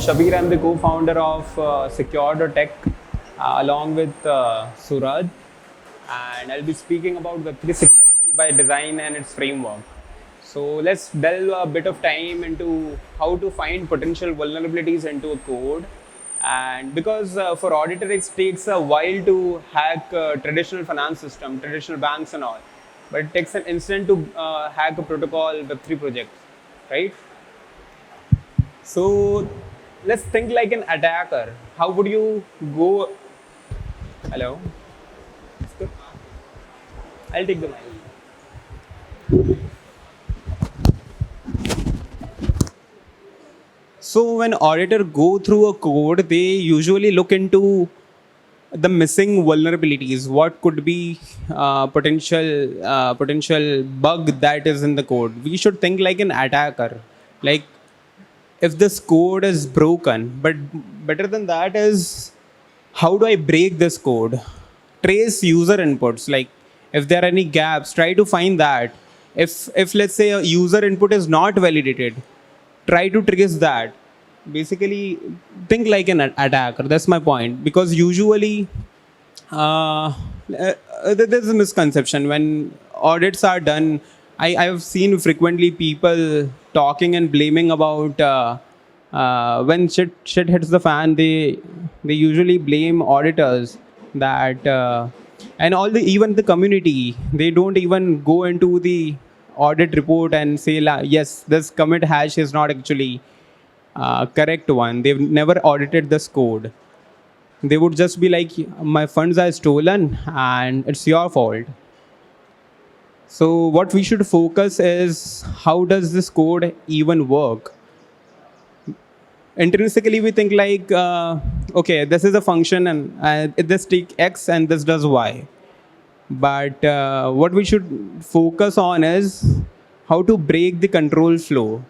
Shabbir. I'm the co-founder of Secure.tech along with Suraj, and I'll be speaking about Web3 security by design and its framework. So let's delve a bit of time into how to find potential vulnerabilities into a code. And because for auditors it takes a while to hack traditional finance system, traditional banks and all, but it takes an instant to hack a protocol Web3 project, right? So let's think like an attacker. How would you go? Hello? I'll take the mic. So when auditor go through a code, they usually look into the missing vulnerabilities. What could be potential bug that is in the code? We should think like an attacker. Like if this code is broken, but better than that is how do I break this code? Trace user inputs. Like if there are any gaps, try to find that. If let's say a user input is not validated, try to trace that. Basically, think like an attacker. That's my point. Because usually, there's a misconception when audits are done. I have seen frequently people talking and blaming about when shit hits the fan. They usually blame auditors that and all the even the community, they don't even go into the audit report and say yes, this commit hash is not actually correct one. They've never audited this code. They would just be like, my funds are stolen and it's your fault. So what we should focus is how does this code even work? Intrinsically, we think like, okay, this is a function and this takes X and this does Y. But what we should focus on is how to break the control flow.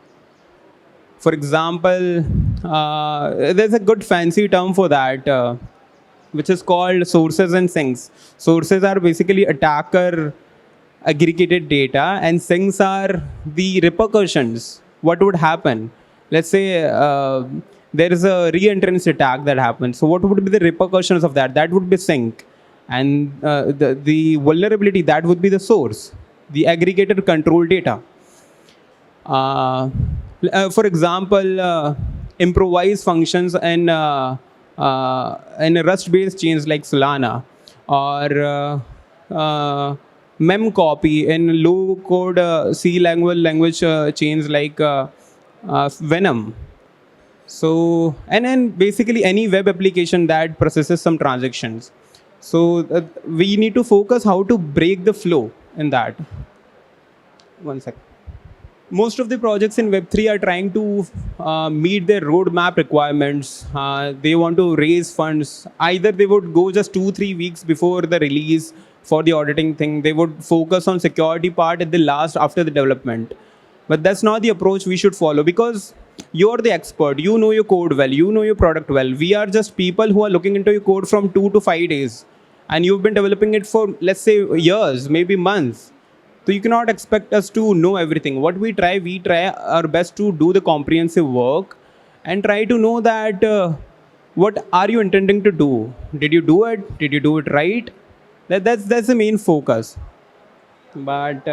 For example, there's a good fancy term for that, which is called sources and sinks. Sources are basically attacker aggregated data, and sinks are the repercussions. What would happen? Let's say there is a re-entrance attack that happens. So what would be the repercussions of that? That would be sink. And the vulnerability, that would be the source, the aggregated control data. For example, improvise functions in Rust-based chains like Solana, or memcopy in low-code C language chains like Venom. So, and then basically any web application that processes some transactions. So we need to focus how to break the flow in that. One second. Most of the projects in Web3 are trying to meet their roadmap requirements. They want to raise funds. Either they would go just 2-3 weeks before the release for the auditing thing. They would focus on security part at the last after the development. But that's not the approach we should follow, because you're the expert. You know your code well. You know your product well. We are just people who are looking into your code from 2 to 5 days. And you've been developing it for, let's say, years, maybe months. So you cannot expect us to know everything. What we try our best to do the comprehensive work and try to know that what are you intending to do? Did you do it? Did you do it right? That's the main focus. But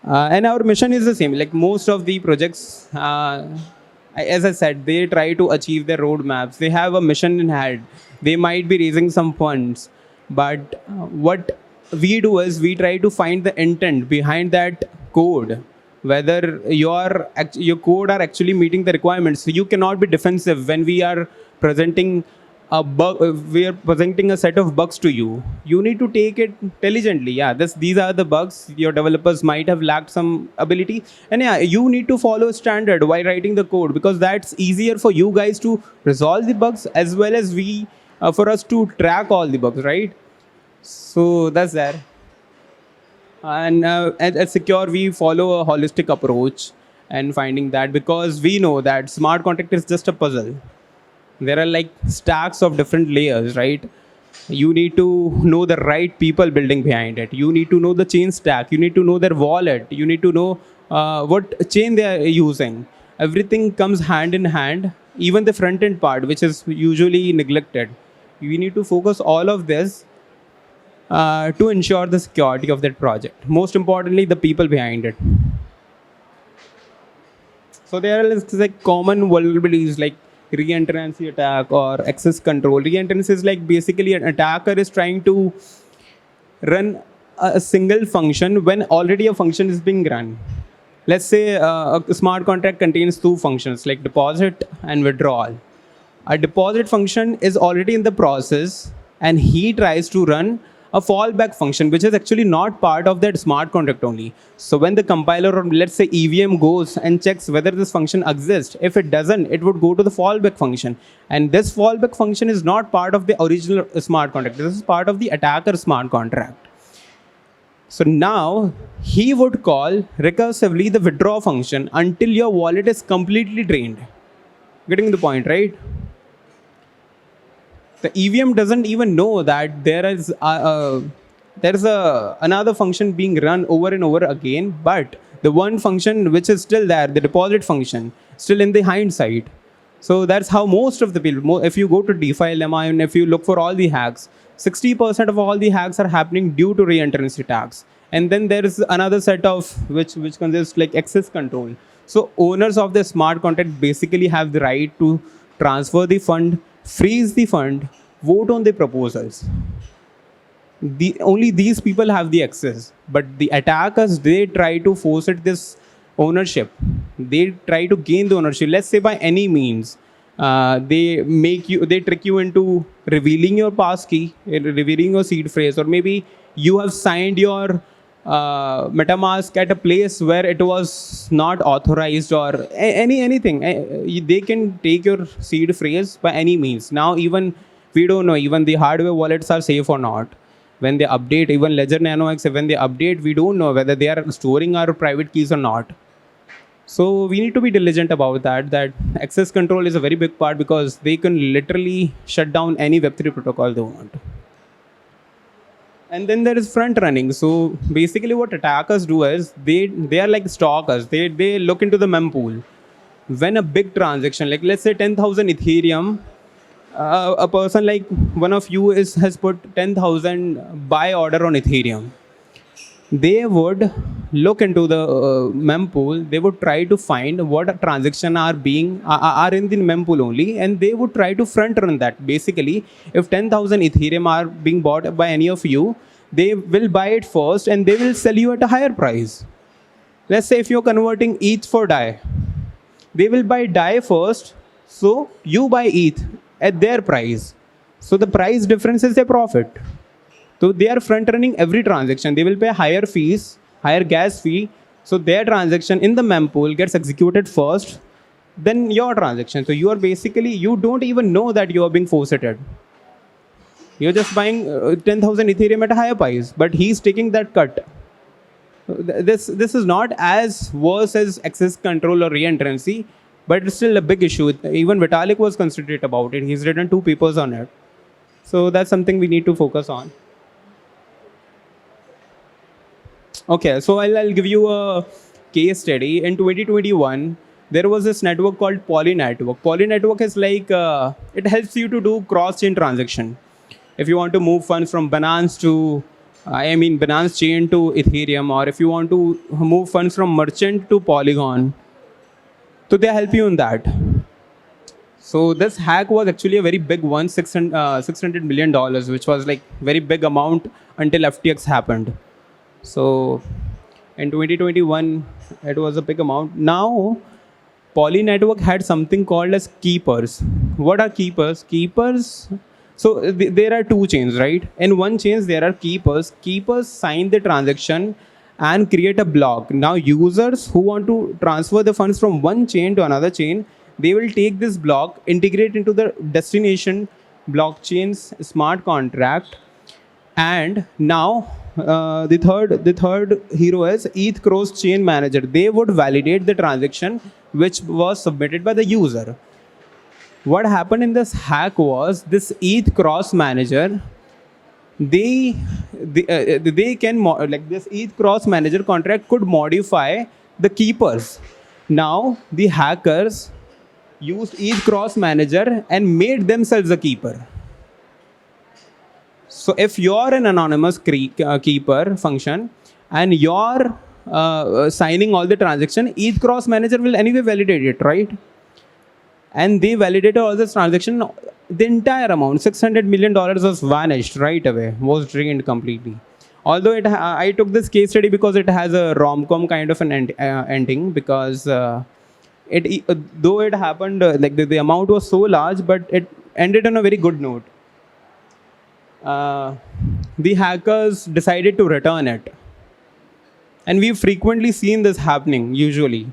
and our mission is the same. Like most of the projects, as I said, they try to achieve their roadmaps. They have a mission in hand. They might be raising some funds, but what we do is we try to find the intent behind that code, whether your code are actually meeting the requirements. So you cannot be defensive when we are presenting a bug. We are presenting a set of bugs to you. You need to take it intelligently. Yeah, these are the bugs. Your developers might have lacked some ability, and yeah, you need to follow standard while writing the code, because that's easier for you guys to resolve the bugs as well as we for us to track all the bugs, right? So that's there. And at Secure, we follow a holistic approach and finding that, because we know that smart contract is just a puzzle. There are like stacks of different layers, right? You need to know the right people building behind it. You need to know the chain stack. You need to know their wallet. You need to know what chain they are using. everything comes hand in hand, even the front end part, which is usually neglected. We need to focus all of this to ensure the security of that project. Most importantly, the people behind it. So there are like common vulnerabilities like re-entrancy attack or access control. Re-entrancy is like basically an attacker is trying to run a single function when already a function is being run. Let's say a smart contract contains two functions like deposit and withdrawal. A deposit function is already in the process and he tries to run a fallback function which is actually not part of that smart contract only. So when the compiler or let's say EVM goes and checks whether this function exists, if it doesn't, it would go to the fallback function. And this fallback function is not part of the original smart contract. This is part of the attacker smart contract. So now he would call recursively the withdraw function until your wallet is completely drained. Getting the point, right? The EVM doesn't even know that there is another function being run over and over again, but the one function which is still there, the deposit function, still in the hindsight. So that's how most of the people, if you go to DeFi Lemma and if you look for all the hacks, 60% of all the hacks are happening due to re-entrancy attacks. And then there is another set of which consists like access control. So owners of the smart contract basically have the right to transfer the fund, freeze the fund, vote on the proposals. Only these people have the access, but the attackers, they try to force it this ownership. They try to gain the ownership. Let's say by any means, they trick you into revealing your passkey, revealing your seed phrase, or maybe you have signed your MetaMask at a place where it was not authorized or anything. They can take your seed phrase by any means. Now even we don't know even the hardware wallets are safe or not. When they update, even Ledger Nano X, when they update, we don't know whether they are storing our private keys or not. So we need to be diligent about that access control is a very big part because they can literally shut down any Web3 protocol they want. And then there is front running. So basically what attackers do is they are like stalkers. They look into the mempool. When a big transaction, like let's say 10,000 Ethereum, a person like one of you has put 10,000 buy order on Ethereum. They would look into the mempool. They would try to find what transaction are in the mempool only, and they would try to front run that. Basically, if 10,000 Ethereum are being bought by any of you, they will buy it first and they will sell you at a higher price. Let's say if you're converting ETH for DAI, they will buy DAI first, so you buy ETH at their price. So the price difference is their profit. So they are front running every transaction. They will pay higher fees, higher gas fee. So their transaction in the mempool gets executed first, then your transaction. So you are basically, you don't even know that you are being forfeited. You're just buying 10,000 Ethereum at a higher price, but he's taking that cut. This is not as worse as access control or re-entrancy, but it's still a big issue. Even Vitalik was considerate about it. He's written 2 papers on it. So that's something we need to focus on. Okay, so I'll give you a case study. In 2021, there was this network called Poly Network. Poly Network is like, it helps you to do cross-chain transaction. If you want to move funds from Binance chain to Ethereum, or if you want to move funds from merchant to Polygon, so they help you in that. So this hack was actually a very big one, $600 million, which was like very big amount until FTX happened. So in 2021, it was a big amount. Now, Poly Network had something called as keepers. What are keepers? Keepers, so there are 2 chains, right? In one chain, there are keepers. Keepers sign the transaction and create a block. Now, users who want to transfer the funds from one chain to another chain, they will take this block, integrate into the destination blockchain's smart contract. And now, the third hero is ETH Cross Chain Manager. They would validate the transaction which was submitted by the user. What happened in this hack was this ETH Cross Manager, they can like this ETH Cross Manager contract could modify the keepers. Now the hackers used each cross manager and made themselves a keeper. So if you're an anonymous keeper function and you're signing all the transaction, each cross manager will anyway validate it, right? And they validated all this transaction. The entire amount, $600 million, was vanished right away, was drained completely. Although I took this case study because it has a rom-com kind of an ending, because though it happened, like the amount was so large, but it ended on a very good note. The hackers decided to return it. And we've frequently seen this happening usually.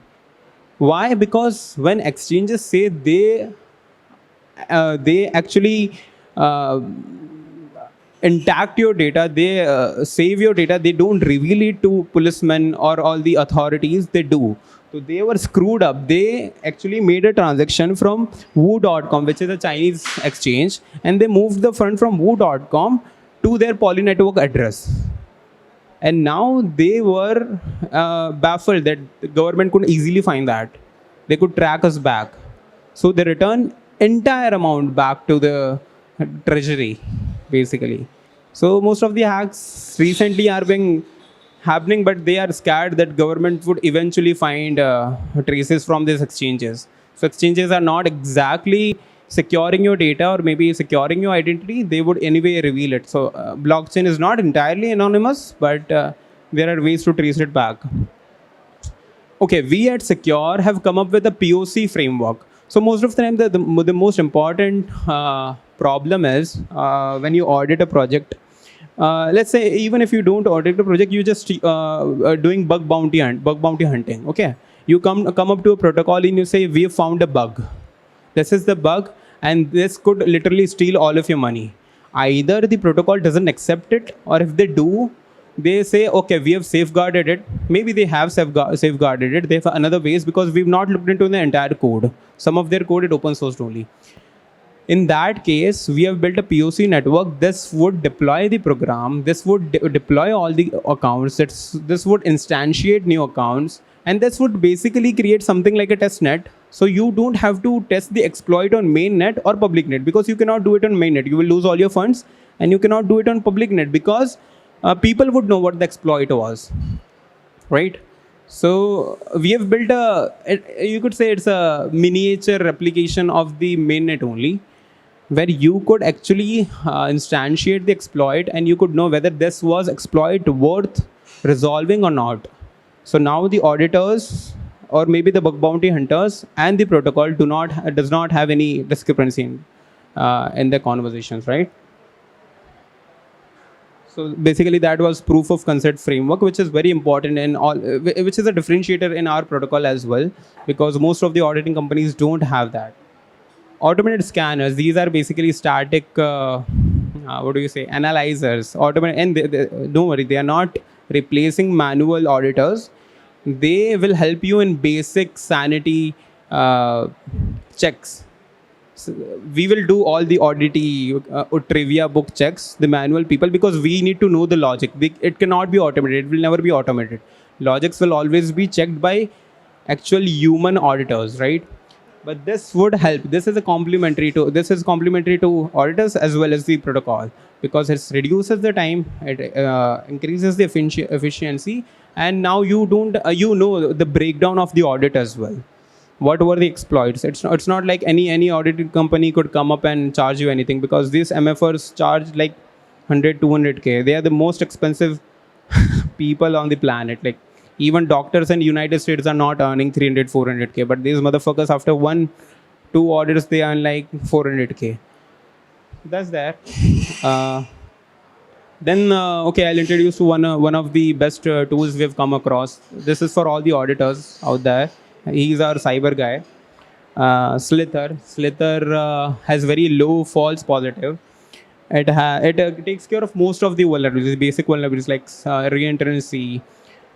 Why? Because when exchanges say they actually intact your data, they save your data, they don't reveal it to policemen or all the authorities, they do. So they were screwed up. They actually made a transaction from Woo.com, which is a Chinese exchange, and they moved the fund from Woo.com to their Poly network address. And now they were baffled that the government could easily find that. They could track us back. So they return entire amount back to the treasury, basically. So most of the hacks recently are being happening, but they are scared that government would eventually find traces from these exchanges. So exchanges are not exactly securing your data or maybe securing your identity. They would anyway reveal it. So blockchain is not entirely anonymous, but there are ways to trace it back. Okay, we at Secure have come up with a POC framework. So most of the time, the most important problem is when you audit a project. Let's say even if you don't audit the project, you just doing bug bounty hunting. Okay, you come up to a protocol and you say we have found a bug. This is the bug, and this could literally steal all of your money. Either the protocol doesn't accept it, or if they do, they say, okay, we have safeguarded it. Maybe they have safeguarded it. They have another ways because we've not looked into the entire code. Some of their code is open sourced only. In that case, we have built a POC network. This would deploy the program. This would deploy all the accounts. This would instantiate new accounts. And this would basically create something like a test net. So you don't have to test the exploit on mainnet or public net, because you cannot do it on mainnet. You will lose all your funds, and you cannot do it on public net because people would know what the exploit was, right? So we have built you could say it's a miniature replication of the mainnet only, where you could actually instantiate the exploit and you could know whether this was exploit worth resolving or not. So now the auditors or maybe the bug bounty hunters and the protocol does not have any discrepancy in the conversations, right? So basically that was proof of concept framework, which is very important in all, which is a differentiator in our protocol as well, because most of the auditing companies don't have that. Automated scanners, these are basically static, analyzers. And don't worry, they are not replacing manual auditors. They will help you in basic sanity checks. So we will do all the audity trivia book checks, the manual people, because we need to know the logic. It cannot be automated. It will never be automated. Logics will always be checked by actual human auditors, right? But this would help. This is complementary to auditors as well as the protocol, because it reduces the time, it increases the efficiency, and now you don't you know the breakdown of the audit as well. What were the exploits? It's not like any audited company could come up and charge you anything, because these MFers charge like 100-200K. They are the most expensive people on the planet. Like even doctors in United States are not earning 300-400K, but these motherfuckers after 1-2 audits they earn like 400K. That's that. Then okay, I'll introduce to one of the best tools we've come across. This is for all the auditors out there. He's our cyber guy. Slither has very low false positive. It takes care of most of the vulnerabilities, basic vulnerabilities like reentrancy,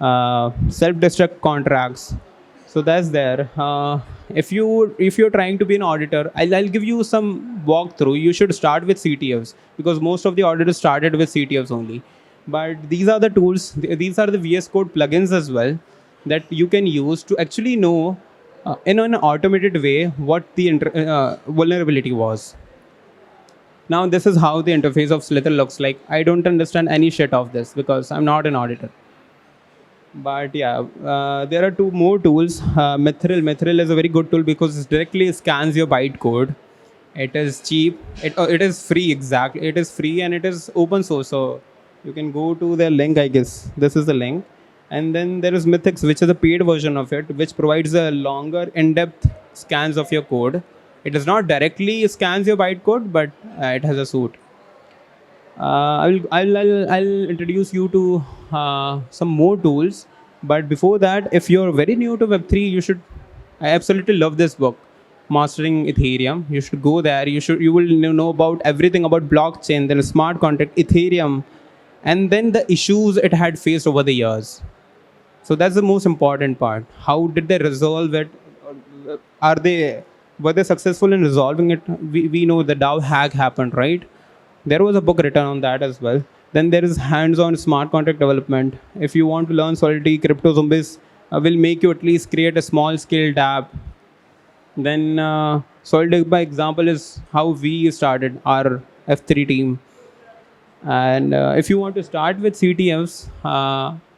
self-destruct contracts. So that's there. If you're trying to be an auditor, I'll give you some walkthrough. You should start with CTFs, because most of the auditors started with CTFs only. But these are the tools. These are the VS Code plugins as well that you can use to actually know in an automated way what the vulnerability was. Now this is how the interface of Slither looks like. I don't understand any shit of this because I'm not an auditor. But yeah, there are two more tools. Mithril is a very good tool because it directly scans your bytecode. It is cheap. It is free, exactly. It is free and it is open source. So you can go to their link, I guess. This is the link. And then there is Mythics, which is a paid version of it, which provides a longer, in-depth scans of your code. It does not directly scans your bytecode, but it has a suite. I'll introduce you to some more tools. But before that, if you're very new to Web3, you should. I absolutely love this book, Mastering Ethereum. You should go there. You will know about everything about blockchain, then smart contract, Ethereum, and then the issues it had faced over the years. So that's the most important part. How did they resolve it? Were they successful in resolving it? We know the DAO hack happened, right? There was a book written on that as well. Then there is hands-on smart contract development. If you want to learn Solidity, Crypto Zombies will make you at least create a small-scale app. Then Solidity, by example, is how we started our F3 team. And if you want to start with CTFs,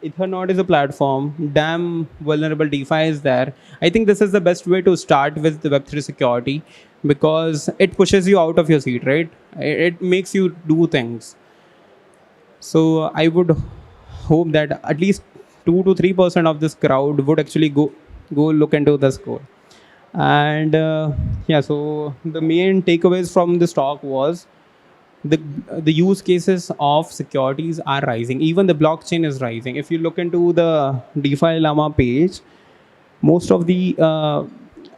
Ethernaut is a platform. Damn vulnerable DeFi is there. I think this is the best way to start with the Web3 security because it pushes you out of your seat, right? It makes you do things. So I would hope that at least 2 to 3% of this crowd would actually go look into this code. And yeah, so the main takeaways from this talk was the use cases of securities are rising. Even the blockchain is rising. If you look into the DeFi Llama page, most of the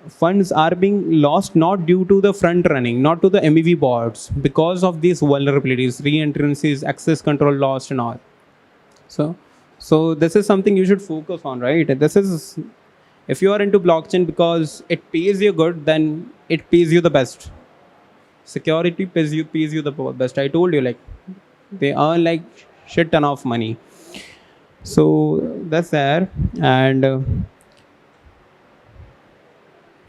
funds are being lost not due to the front running, not to the MEV bots, because of these vulnerabilities, re-entrances, access control lost and all. So this is something you should focus on, right? This is, if you are into blockchain because it pays you good, then it pays you the best. Security pays you the best. I told you, like, they earn like shit ton of money. So that's there. And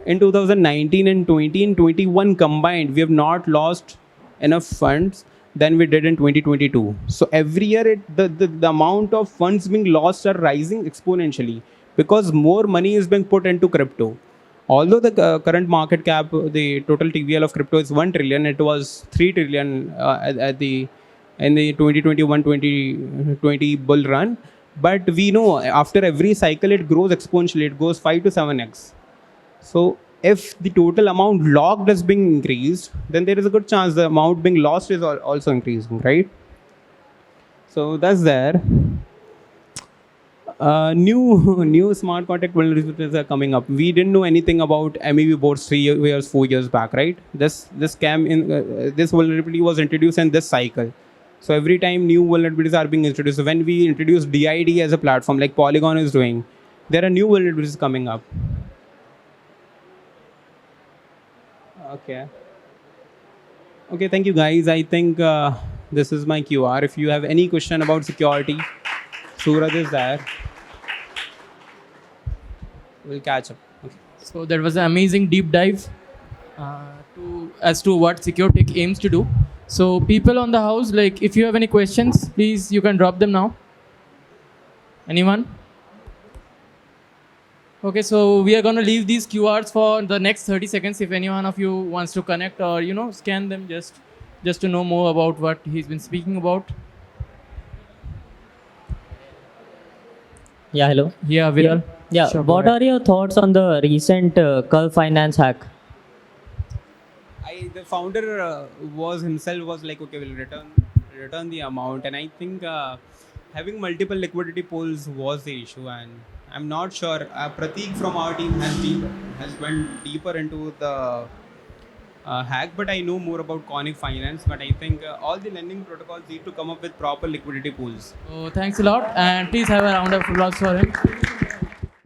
in 2019 and 20 and 21 combined, we have not lost enough funds than we did in 2022. So every year, the amount of funds being lost are rising exponentially because more money is being put into crypto. Although the current market cap, the total TVL of crypto is 1 trillion, it was 3 trillion in the 2021-2020 bull run. But we know after every cycle, it grows exponentially. It goes 5 to 7x. So if the total amount locked is being increased, then there is a good chance the amount being lost is also increasing, right? So that's there. New smart contract vulnerabilities are coming up. We didn't know anything about MEV boards 3 years, 4 years back, right? This vulnerability was introduced in this cycle. So every time new vulnerabilities are being introduced, when we introduce DID as a platform like Polygon is doing, there are new vulnerabilities coming up. Okay, thank you guys. I think this is my QR. If you have any question about security, Suraj is there. We'll catch up. Okay. So that was an amazing deep dive as to what Secure Tech aims to do. So people on the house, like if you have any questions, please you can drop them now. Anyone? Okay, so we are going to leave these QRs for the next 30 seconds. If any one of you wants to connect or scan them just to know more about what he's been speaking about. Yeah, hello. Yeah, Viral. Yeah. Sure, What are your thoughts on the recent Curve Finance hack? The founder was like, okay, we'll return the amount, and I think having multiple liquidity pools was the issue, and I'm not sure. Prateek from our team has went deeper into the hack, but I know more about Conic Finance. But I think all the lending protocols need to come up with proper liquidity pools. So thanks a lot, and please have a round of applause for him.